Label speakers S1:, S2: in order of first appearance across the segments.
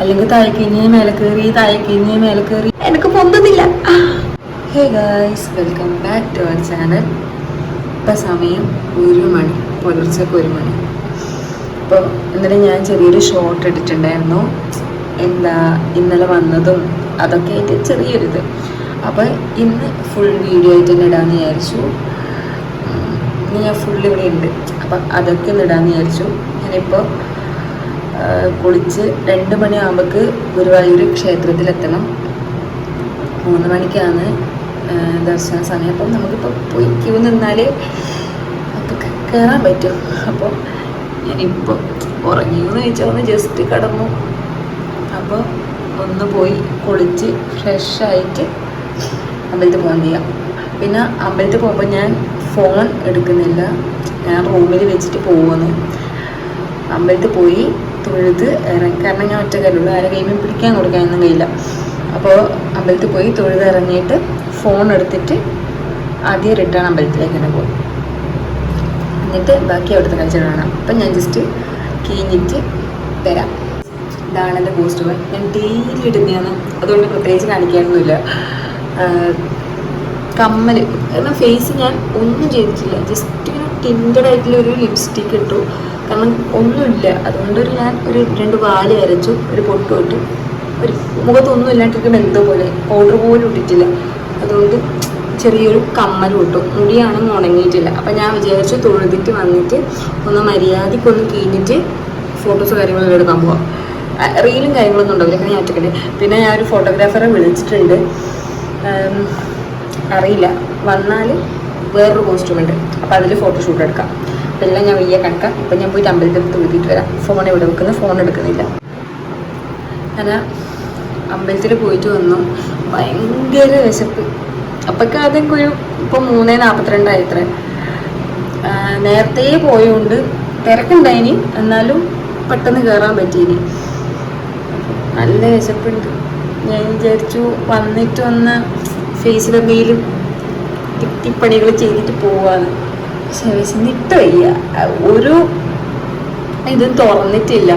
S1: അല്ലെങ്കിൽ താഴേക്കിഞ്ഞ് മേലെ കയറി താഴേക്കിഞ്ഞ് മേലെ കയറി എനിക്ക് പൊന്തുന്നില്ല. Hey guys, welcome back to our channel. ഇപ്പം സമയം 1 മണി, പുലർച്ചയ്ക്ക് 1 മണി. അപ്പോൾ ഇന്നലെ ഞാൻ ചെറിയൊരു ഷോർട്ട് ഇട്ടിട്ടുണ്ടായിരുന്നു, ഇന്നലെ വന്നതും അതൊക്കെ ആയിട്ട് ചെറിയൊരിത്. അപ്പോൾ ഇന്ന് ഫുൾ വീഡിയോ ആയിട്ട് തന്നെ ഇടാമെന്ന് വിചാരിച്ചു. ഇന്ന് ഞാൻ ഫുൾ ഇവിടെ ഉണ്ട്, അപ്പം അതൊക്കെ ഒന്ന് ഇടാമെന്ന് വിചാരിച്ചു. ഞാനിപ്പോൾ കുളിച്ച് 2 മണിയാകുമ്പോൾക്ക് ഗുരുവായൂർ ക്ഷേത്രത്തിലെത്തണം. 3 മണിക്കാണ് ദർശന സമയം. അപ്പം നമുക്കിപ്പോൾ പോയി ക്യൂ നിന്നാൽ അപ്പോൾ കയറാൻ പറ്റും. അപ്പോൾ ഞാനിപ്പോൾ ഉറങ്ങിയെന്ന് ചോദിച്ചാൽ ഒന്ന് ജസ്റ്റ് കിടന്നു. അപ്പോൾ ഒന്ന് പോയി കുളിച്ച് ഫ്രഷായിട്ട് അമ്പലത്തിൽ പോകാൻ ചെയ്യാം. പിന്നെ അമ്പലത്തിൽ പോകുമ്പോൾ ഞാൻ ഫോൺ എടുക്കുന്നില്ല, ഞാൻ റൂമിൽ വെച്ചിട്ട് പോകുന്നു. അമ്പലത്തിൽ പോയി തൊഴുത് ഇറങ്ങി, കാരണം ഞാൻ ഒറ്റക്കാരുള്ളൂ, ആരെ കൈമേ പിടിക്കാൻ കൊടുക്കാനൊന്നും കഴിയില്ല. അപ്പോൾ അമ്പലത്തിൽ പോയി തൊഴുത് ഇറങ്ങിയിട്ട് ഫോൺ എടുത്തിട്ട് ആദ്യം റിട്ടേൺ അമ്പലത്തിലേക്ക് തന്നെ പോകും. എന്നിട്ട് ബാക്കി അവിടുത്തെ കാഴ്ച കാണാം. അപ്പം ഞാൻ ജസ്റ്റ് കീഞ്ഞിട്ട് തരാം. ഇതാണ് എൻ്റെ പോസ്റ്റ്. ഞാൻ ഡെയിലി ഇടുന്നതാണ്, അതുകൊണ്ട് പ്രത്യേകിച്ച് കാണിക്കാനൊന്നുമില്ല. കമ്മൽ, കാരണം ഫേസ് ഞാൻ ഒന്നും ചെയ്തിട്ടില്ല, ജസ്റ്റ് ഇങ്ങനെ ടിൻറ്റഡ് ആയിട്ടുള്ള ഒരു ലിപ്സ്റ്റിക്ക് ഇട്ടു, കാരണം ഒന്നുമില്ല. അതുകൊണ്ട് ഞാൻ ഒരു 2 വാല് വരച്ചു, ഒരു പൊട്ട് ഇട്ട്, ഒരു മുഖത്തൊന്നും ഇല്ലാണ്ടിരിക്കുമ്പോൾ എന്തോ പോലെ, പൗഡർ പോലും ഇട്ടിട്ടില്ല. അതുകൊണ്ട് ചെറിയൊരു കമ്മലും ഇട്ടു. മുടിയാണെന്ന് ഉണങ്ങിയിട്ടില്ല. അപ്പം ഞാൻ വിചാരിച്ചു തൊഴുതിട്ട് വന്നിട്ട് ഒന്ന് മര്യാദയ്ക്കൊന്ന് കീഞ്ഞിട്ട് ഫോട്ടോസ് കാര്യങ്ങളൊക്കെ എടുക്കാൻ പോവാം. റീലും കാര്യങ്ങളൊന്നും ഉണ്ടാവില്ല, പിന്നെ ഞാൻ ഒറ്റക്കല്ലേ. പിന്നെ ഞാൻ ഒരു ഫോട്ടോഗ്രാഫറെ വിളിച്ചിട്ടുണ്ട്, അറിയില്ല, വന്നാൽ വേറൊരു കോസ്റ്റ്യൂം ഉണ്ട്, അപ്പോൾ അതിൽ ഫോട്ടോഷൂട്ട് എടുക്കാം. എല്ലാം ഞാൻ വയ്യ കണക്കാം. ഇപ്പം ഞാൻ പോയിട്ട് അമ്പലത്തിൽ തൊഴുതിയിട്ട് വരാം. ഫോൺ ഇവിടെ വെക്കുന്നത്, ഫോൺ എടുക്കുന്നില്ല. അങ്ങനെ അമ്പലത്തിൽ പോയിട്ട് വന്നു. ഭയങ്കര വിശപ്പ്. അപ്പൊക്കെ അതൊക്കെ ഇപ്പോൾ 3:42 ആയിത്രേ. നേരത്തെ പോയതുകൊണ്ട് തിരക്കുണ്ടായിനി, എന്നാലും പെട്ടെന്ന് കയറാൻ പറ്റിയിനി. നല്ല വിശപ്പുണ്ട്. ഞാൻ വിചാരിച്ചു വന്നിട്ട് വന്ന് ഫേസിലെന്തെങ്കിലും ടിപ്പണികൾ ചെയ്തിട്ട് പോവാന്ന്. പക്ഷെ വിശന്നിട്ട് വയ്യ. ഒരു ഇതും തുറന്നിട്ടില്ല.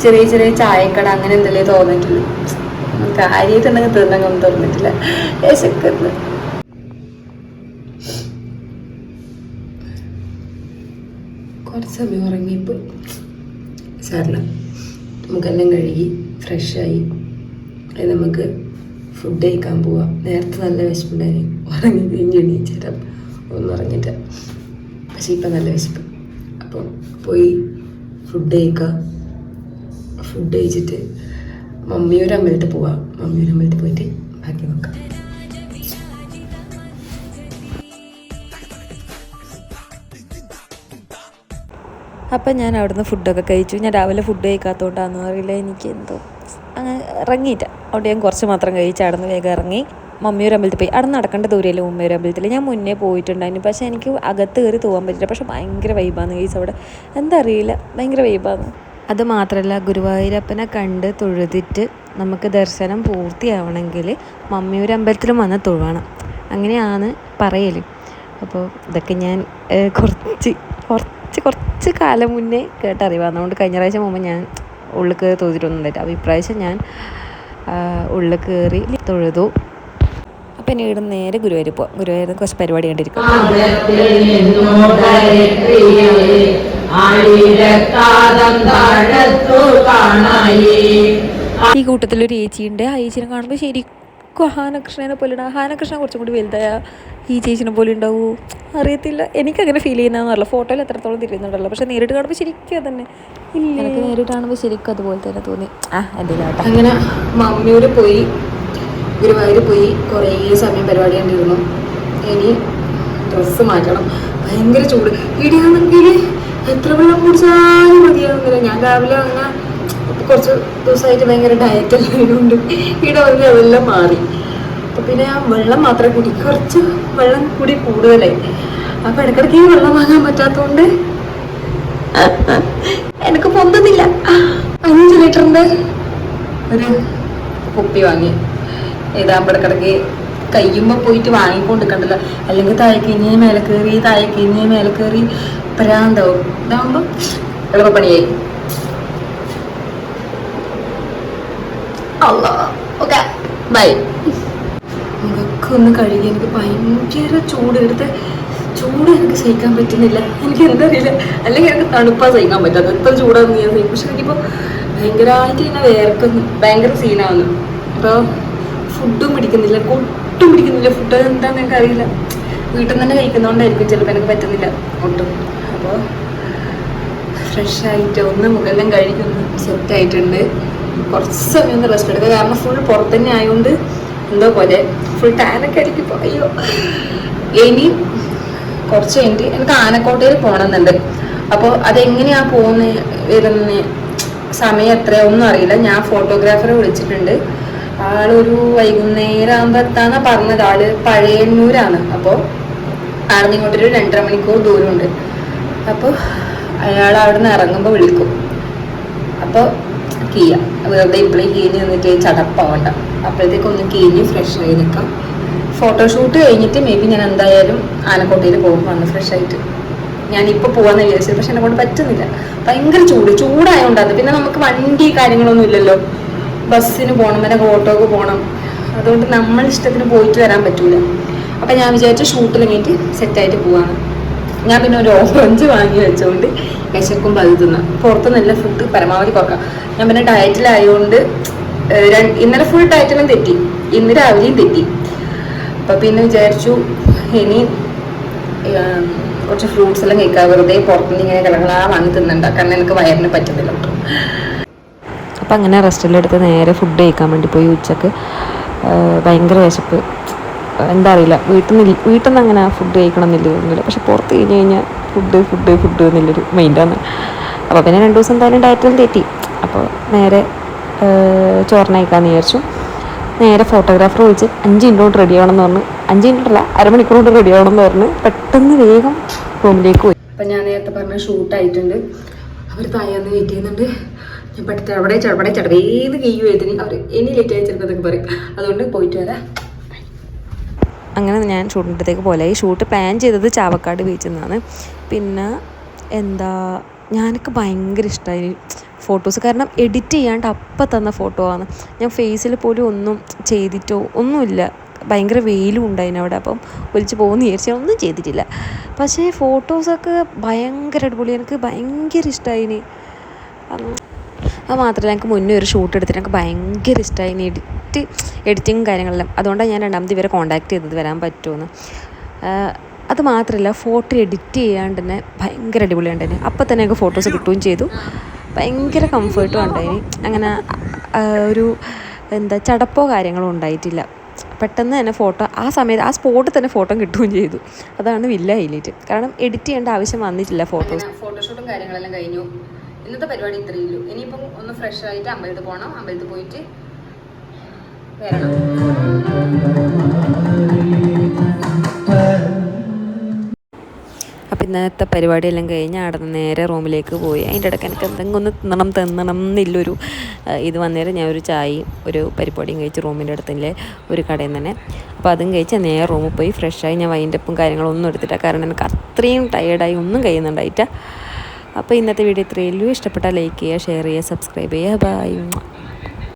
S1: ചെറിയ ചെറിയ ചായക്കട അങ്ങനെ എന്തെങ്കിലും തോന്നിട്ടുള്ളൂ. കാര്യമായിട്ടുണ്ടെങ്കിൽ തീർന്നെങ്കിൽ ഒന്നും തുറന്നിട്ടില്ല. വിശക്കുന്നു. കുറച്ച് സമയം ഉറങ്ങിയപ്പോൾ സാറിന് മുഖെല്ലാം കഴുകി ഫ്രഷായി നമുക്ക് ഫുഡ് കഴിക്കാൻ പോവാം. നേരത്തെ നല്ല വിശപ്പുണ്ടായിരുന്നു, ഉറങ്ങി കഴിഞ്ഞ് എണീച്ചേരം ഒന്നും ഉറങ്ങിയിട്ട്. പക്ഷെ ഇപ്പം നല്ല വിശപ്പ്. അപ്പോൾ പോയി ഫുഡ് കഴിക്കാം. ഫുഡ് കഴിച്ചിട്ട് മമ്മിയൊരു അമ്പലത്തിൽ പോവാം. മമ്മിയൊരു അമ്പലത്തിൽ പോയിട്ട് ബാക്കി നോക്കാം. അപ്പം ഞാൻ അവിടുന്ന് ഫുഡൊക്കെ കഴിച്ചു. ഞാൻ രാവിലെ ഫുഡ് കഴിക്കാത്തതുകൊണ്ടാണെന്ന് അറിയില്ല, എനിക്ക് എന്തോ അങ്ങനെ ഇറങ്ങിയില്ല. അവിടെ ഞാൻ കുറച്ച് മാത്രം കഴിച്ച് അവിടെ നിന്ന് വേഗം ഇറങ്ങി മമ്മിയൊരു അമ്പലത്തിൽ പോയി. അവിടെ നടക്കേണ്ട ദൂരമല്ലേ മമ്മിയൊരു അമ്പലത്തിൽ. ഞാൻ മുന്നേ പോയിട്ടുണ്ടായിരുന്നു, പക്ഷേ എനിക്ക് അകത്ത് കയറി പോകാൻ പറ്റില്ല. പക്ഷേ ഭയങ്കര വൈബാണ് കഴിച്ച് അവിടെ, എന്താ അറിയില്ല, ഭയങ്കര വൈബാണ്. അത് മാത്രമല്ല, ഗുരുവായൂരപ്പനെ കണ്ട് തൊഴുതിട്ട് നമുക്ക് ദർശനം പൂർത്തിയാവണമെങ്കിൽ മമ്മിയൊരു അമ്പലത്തിലും വന്ന് തൊഴണം, അങ്ങനെയാണ് പറയൽ. അപ്പോൾ ഇതൊക്കെ ഞാൻ കുറച്ച് കാലം മുന്നേ കേട്ടറിവാണ്. അതുകൊണ്ട് കഴിഞ്ഞ പ്രാവശ്യം മുമ്പ് ഞാൻ ഉള്ളിൽ കയറി തൊഴുതിട്ടൊന്നുമില്ല. അപ്പോൾ ഇപ്രാവശ്യം ഞാൻ ഉള്ളിൽ കയറി തൊഴുതു. അപ്പം ഇനി ഇവിടെ നേരെ ഗുരുവായൂർ പോവാം. ഗുരുവായൂർ കുറച്ച് പരിപാടി കണ്ടിരിക്കും. ഈ കൂട്ടത്തിലൊരു ചേച്ചിയുണ്ട്. ആ ചേച്ചിനെ കാണുമ്പോൾ ശരിക്കും ഹാനകൃഷ്ണനെ പോലെ ഉണ്ടാവും. ഹാനകൃഷ്ണൻ കുറച്ചും കൂടി വലുതായ ഈ ചേച്ചിനെ പോലെ ഉണ്ടാവുമോ അറിയത്തില്ല, എനിക്കങ്ങനെ ഫീൽ ചെയ്യുന്നതെന്നല്ല. ഫോട്ടോയിൽ എത്രത്തോളം തിരിയുന്നുണ്ടല്ലോ, പക്ഷെ നേരിട്ട് കാണുമ്പോൾ ശരിക്കും അതന്നെ ഇല്ല. എനിക്ക് നേരിട്ട് കാണുമ്പോൾ ശരിക്കും അതുപോലെ തന്നെ തോന്നി. എന്തെങ്കിലും അങ്ങനെ മമ്മിയൂർ പോയി, ഗുരുവായൂർ പോയി കുറേ സമയം പരിപാടി കണ്ടിരുന്നു. ഇനി ഡ്രസ്സ് മാറ്റണം. ഭയങ്കര ചൂട്. ഇടിയാണെങ്കിൽ എത്ര വെള്ളം കുടിച്ചാലും മതിയാകുന്നില്ല. ഞാൻ രാവിലെ അങ്ങനെ കുറച്ച് ദിവസമായിട്ട് ഭയങ്കര ഡയറ്റെല്ലാം ആയതുകൊണ്ട് ഇവിടെ വന്ന് അതെല്ലാം മാറി. അപ്പോൾ പിന്നെ ആ വെള്ളം മാത്രമേ കുടി, കുറച്ച് വെള്ളം കൂടി കൂടുതലായി. അപ്പോൾ ഇടയ്ക്കിടയ്ക്ക് ഈ വെള്ളം വാങ്ങാൻ പറ്റാത്തതുകൊണ്ട് എനിക്ക് പൊന്തുന്നില്ല. 5 ലിറ്ററിൻ്റെ ഒരു കുപ്പി വാങ്ങി. ഇതാകുമ്പോൾ ഇടയ്ക്കിടയ്ക്ക് കഴിയുമ്പോൾ പോയിട്ട് വാങ്ങിക്കൊണ്ടിരിക്കണ്ടല്ലോ, അല്ലെങ്കിൽ താഴേക്കിഞ്ഞ് മേലെ കയറി പ്രാന്താവും. ഇതാകുമ്പോൾ എളുപ്പപ്പണിയായി. അല്ല ഓക്കെ ബൈ. മുഖമൊക്കെ ഒന്ന് കഴുകി. എനിക്ക് ഭയങ്കര ചൂട്, എടുത്ത് ചൂട് എനിക്ക് സഹിക്കാൻ പറ്റുന്നില്ല. എനിക്ക് എന്തറിയില്ല, അല്ലെങ്കിൽ എനിക്ക് തണുപ്പാ സഹിക്കാൻ പറ്റാത്ത എത്ര ചൂടാന്ന് ഞാൻ സഹിക്കും. പക്ഷെ എനിക്കിപ്പോൾ ഭയങ്കരമായിട്ട് ഇങ്ങനെ വേർക്കുന്നു, ഭയങ്കര സീനാവുന്നു. അപ്പോൾ ഫുഡും പിടിക്കുന്നില്ല, ഒട്ടും പിടിക്കുന്നില്ല. ഫുഡ് എന്താണെന്ന് എനിക്ക് അറിയില്ല. വീട്ടിൽ നിന്ന് തന്നെ കഴിക്കുന്നതുകൊണ്ടായിരിക്കും ചിലപ്പോൾ എനിക്ക് പറ്റുന്നില്ല ഒട്ടും. അപ്പോൾ ഫ്രഷായിട്ട് ഒന്ന് മുഖെല്ലാം കഴിക്കുന്നു, സെറ്റായിട്ടുണ്ട്. കുറച്ച് സമയം ഒന്ന് റെസ്റ്റ് എടുക്കുക, കാരണം ഫുൾ പുറത്തുതന്നെ ആയതുകൊണ്ട് എന്തോ പോലെ ഫുൾ ടാനൊക്കെ അടിക്കും. അയ്യോ, ഇനി കുറച്ച് കഴിഞ്ഞിട്ട് എനിക്ക് ആനക്കോട്ടയിൽ പോകണമെന്നുണ്ട്. അപ്പോൾ അതെങ്ങനെയാണ് പോകുന്നത് വരുന്ന സമയം എത്രയൊന്നും അറിയില്ല. ഞാൻ ഫോട്ടോഗ്രാഫറെ വിളിച്ചിട്ടുണ്ട്. ആളൊരു വൈകുന്നേരം ആകുമ്പോൾ എത്താന്നാ പറഞ്ഞത്. ആള് പഴയന്നൂരാണ്. അപ്പോൾ ആളിന് ഇങ്ങോട്ടൊരു 2.5 മണിക്കൂർ ദൂരമുണ്ട്. അപ്പോൾ അയാൾ അവിടെ നിന്ന് ഇറങ്ങുമ്പോൾ വിളിക്കും. അപ്പോൾ കീയ വെറുതെ ഇപ്പോഴേ കീഞ്ഞ് നിന്നിട്ട് ചടപ്പാവണ്ട. അപ്പോഴത്തേക്ക് ഒന്ന് കീഞ്ഞ് ഫ്രഷ് ആയി നിൽക്കാം. ഫോട്ടോഷൂട്ട് കഴിഞ്ഞിട്ട് മേ ബി ഞാൻ എന്തായാലും ആനക്കോട്ടയിൽ പോകും, വന്ന് ഫ്രഷ് ആയിട്ട്. ഞാനിപ്പോൾ പോകാമെന്ന് വിചാരിച്ചത്, പക്ഷെ എന്നെ കൊണ്ട് പറ്റുന്നില്ല. ഭയങ്കര ചൂടായതുകൊണ്ടാണ്. പിന്നെ നമുക്ക് വണ്ടി കാര്യങ്ങളൊന്നും ഇല്ലല്ലോ, ബസ്സിന് പോകണം, അല്ലെങ്കിൽ ഓട്ടോക്ക് പോകണം. അതുകൊണ്ട് നമ്മൾ ഇഷ്ടത്തിന് പോയിട്ട് വരാൻ പറ്റൂല. അപ്പം ഞാൻ വിചാരിച്ചു ഷൂട്ടിൽ കഴിഞ്ഞിട്ട് സെറ്റായിട്ട് പോവാണ്. ഞാൻ പിന്നെ ഒരു ഓറഞ്ച് വാങ്ങി വെച്ചുകൊണ്ട് വിശക്കുമ്പോൾ അത് തിന്നാം. പുറത്ത് നല്ല ഫുഡ് പരമാവധി കുറക്കാം. ഞാൻ പിന്നെ ഡയറ്റിലായതുകൊണ്ട് ഇന്നലെ ഫുൾ ഡയറ്റിലും തെറ്റി, ഇന്ന് രാവിലെയും തെറ്റി. അപ്പം പിന്നെ വിചാരിച്ചു ഇനി കുറച്ച് ഫ്രൂട്ട്സ് എല്ലാം കഴിക്കാം. വെറുതെ പുറത്തുനിന്ന് ഇങ്ങനെ കിളകളാ വാങ്ങി തിന്നണ്ട, കാരണം എനിക്ക് വയറിന് പറ്റുന്നില്ല കേട്ടോ. അപ്പം അങ്ങനെ റെസ്റ്റെല്ലാം നേരെ ഫുഡ് കഴിക്കാൻ വേണ്ടി പോയി. ഉച്ചക്ക് ഭയങ്കര വിശപ്പ്, എന്താ അറിയില്ല. വീട്ടിൽ നിന്ന് അങ്ങനെ ഫുഡ് കഴിക്കണം എന്നില്ല, പക്ഷെ പുറത്ത് കഴിഞ്ഞ് കഴിഞ്ഞാൽ ഫുഡ് എന്നുള്ളൊരു മൈൻഡാണ്. അപ്പോൾ പിന്നെ 2 ദിവസം എന്തായാലും ഡയറ്റിലും തെറ്റി. അപ്പോൾ നേരെ ചോറിന് കഴിക്കാമെന്ന് വിചാരിച്ചു. നേരെ ഫോട്ടോഗ്രാഫർ വിളിച്ച് 5 മിനിറ്റ് കൊണ്ട് റെഡി ആവണമെന്ന് പറഞ്ഞു. 5 മിനിറ്റല്ല, അരമണിക്കൂർ കൊണ്ട് റെഡി ആവണമെന്ന് പറഞ്ഞ് പെട്ടെന്ന് വേഗം റൂമിലേക്ക് പോയി. അപ്പം ഞാൻ നേരത്തെ പറഞ്ഞ ഷൂട്ടായിട്ടുണ്ട്. അവർ താഴെന്ന് വെയിറ്റ് ചെയ്യുന്നുണ്ട്. ഞാൻ പെട്ടെന്ന് ചടവേന്ന് കഴിയുമായിരുന്നു. അവർ ഇനി ലേറ്റ് ആയി ചിലപ്പോൾ അതൊക്കെ പറയും. അതുകൊണ്ട് പോയിട്ട് വരാം. അങ്ങനെ ഞാൻ ഷൂട്ടിൻ്റെ അടുത്തേക്ക് പോലെ. ഈ ഷൂട്ട് പ്ലാൻ ചെയ്തത് ചാവക്കാട് ബീച്ചിൽ നിന്നാണ്. പിന്നെ ഞാനൊക്കെ ഭയങ്കര ഇഷ്ടമായി ഫോട്ടോസ്, കാരണം എഡിറ്റ് ചെയ്യാണ്ട് അപ്പം തന്ന ഫോട്ടോ ആണ്. ഞാൻ ഫേസിൽ പോലും ഒന്നും ചെയ്തിട്ടോ ഒന്നുമില്ല. ഭയങ്കര വെയിലും ഉണ്ടായിന് അവിടെ. അപ്പം ഒലിച്ച് പോകുമെന്ന് വിചാരിച്ചാൽ ഒന്നും ചെയ്തിട്ടില്ല. പക്ഷേ ഫോട്ടോസൊക്കെ ഭയങ്കര അടിപൊളി, എനിക്ക് ഭയങ്കര ഇഷ്ടമായി. അത് മാത്രമല്ല, എനിക്ക് മുന്നേ ഒരു ഷൂട്ട് എടുത്തിട്ട് എനിക്ക് ഭയങ്കര ഇഷ്ടമായി എഡിറ്റിങ്ങും കാര്യങ്ങളെല്ലാം. അതുകൊണ്ടാണ് ഞാൻ രണ്ടാമത് ഇവരെ കോൺടാക്ട് ചെയ്തത് വരാൻ പറ്റുമെന്ന്. അത് മാത്രമല്ല, ഫോട്ടോ എഡിറ്റ് ചെയ്യാണ്ട് തന്നെ ഭയങ്കര അടിപൊളിയുണ്ടായിന്. അപ്പം തന്നെ എനിക്ക് ഫോട്ടോസ് കിട്ടുകയും ചെയ്തു. ഭയങ്കര കംഫേർട്ടും ഉണ്ടായിന്. അങ്ങനെ ഒരു ചടപ്പോ കാര്യങ്ങളോ ഉണ്ടായിട്ടില്ല. പെട്ടെന്ന് തന്നെ ഫോട്ടോ ആ സമയത്ത് ആ സ്പോട്ടിൽ തന്നെ ഫോട്ടോ കിട്ടുകയും ചെയ്തു. അതാണ് വലിയ ഹൈലൈറ്റ്. കാരണം എഡിറ്റ് ചെയ്യേണ്ട ആവശ്യം വന്നിട്ടില്ല. ഫോട്ടോഷൂട്ടും കാര്യങ്ങളെല്ലാം കഴിഞ്ഞു. ഇന്നത്തെ പരിപാടി ഇത്രയേ ഉള്ളൂ. ഇനിയിപ്പം ഒന്ന് ഫ്രഷ് ആയിട്ട് അമ്പലത്തിൽ പോകണം. അമ്പലത്തിൽ പോയിട്ട് വരണം. അപ്പം ഇന്നത്തെ പരിപാടിയെല്ലാം കഴിഞ്ഞ് അവിടെ നിന്ന് നേരെ റൂമിലേക്ക് പോയി. അതിൻ്റെ ഇടയ്ക്ക് എനിക്ക് എന്തെങ്കിലും ഒന്ന് തിന്നണം എന്നില്ലൊരു ഇത് വന്നേരം ഞാൻ ഒരു ചായയും ഒരു പരിപാടിയും കഴിച്ച് റൂമിൻ്റെ അടുത്തില്ലേ ഒരു കടയിൽ നിന്ന് തന്നെ. അപ്പോൾ അതും കഴിച്ച് നേരെ റൂമിൽ പോയി ഫ്രഷായി. ഞാൻ വൈൻഡപ്പും കാര്യങ്ങളൊന്നും എടുത്തില്ല, കാരണം എനിക്ക് അത്രയും ടയേർഡായി ഒന്നും കഴിയുന്നുണ്ടായിട്ടാ. അപ്പോൾ ഇന്നത്തെ വീഡിയോ ഇത്രയേ ഉള്ളൂ. ഇഷ്ടപ്പെട്ടാൽ ലൈക്ക് ചെയ്യുക, ഷെയർ ചെയ്യുക, സബ്സ്ക്രൈബ് ചെയ്യുക. ബൈ.